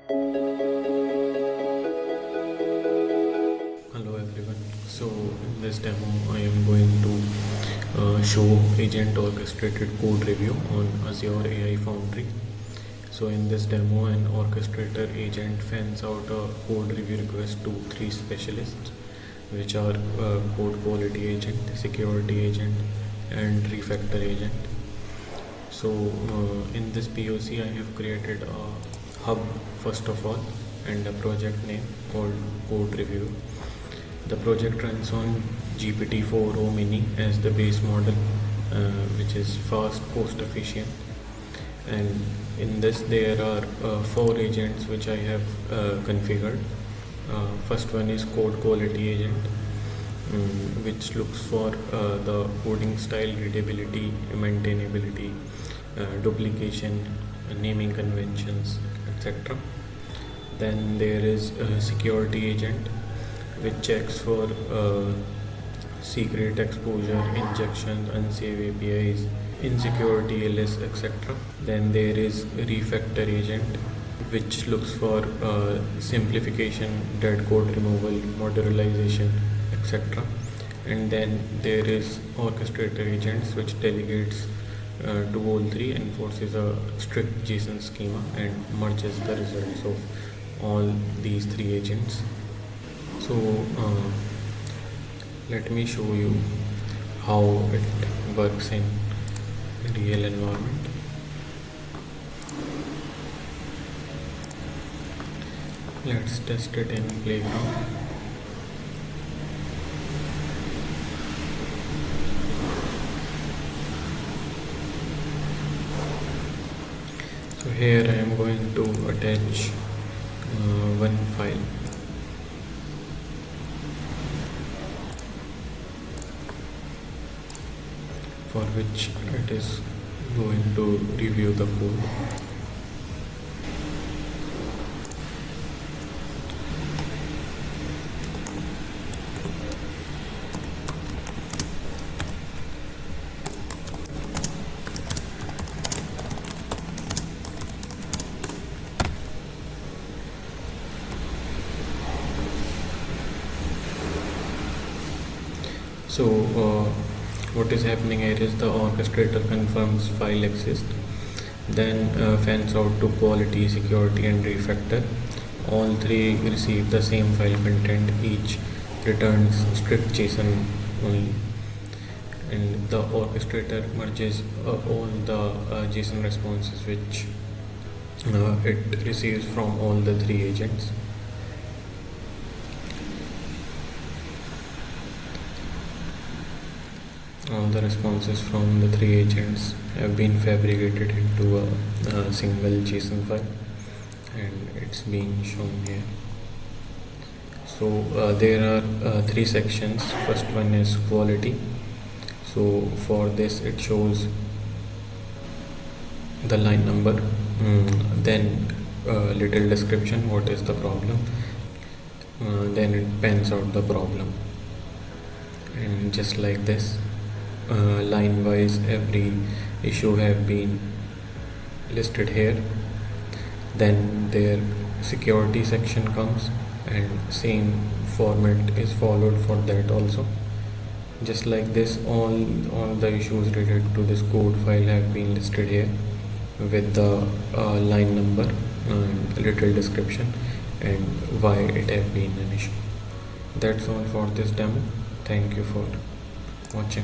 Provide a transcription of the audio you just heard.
Hello everyone. So in this demo I am going to show agent orchestrated code review on Azure AI Foundry. So in this demo an orchestrator agent fans out a code review request to three specialists, which are code quality agent, security agent and refactor agent. So in this POC I have created a hub first of all and a project name called code review. The project runs on GPT-4o Mini as the base model, which is fast, cost efficient. And in this there are four agents which I have configured. First one is code quality agent, which looks for the coding style, readability, maintainability, duplication, naming conventions, etc. Then there is a security agent which checks for secret exposure, injection, unsafe APIs, insecurity, LS, etc. Then there is refactor agent which looks for simplification, dead code removal, modularization, etc. And then there is orchestrator agents which delegates to all three, enforces a strict JSON schema and merges the results of all these three agents. So let me show you how it works in real environment. Let's test it in Playground. So here I am going to attach one file. For which it is going to review the code. So what is happening here is the orchestrator confirms file exists, then fans out to quality, security and refactor. All three receive the same file content, each returns strict JSON only, and the orchestrator merges all the JSON responses which it receives from all the three agents. All the responses from the three agents have been fabricated into a single JSON file, and it's being shown here. So there are three sections. First one is quality. So for this it shows the line number, then little description, what is the problem, then it pans out the problem, and just like this, line wise every issue have been listed here. Then their security section comes and same format is followed for that also. Just like this, all the issues related to this code file have been listed here with the line number, little description and why it have been an issue. That's all for this demo. Thank you for watching.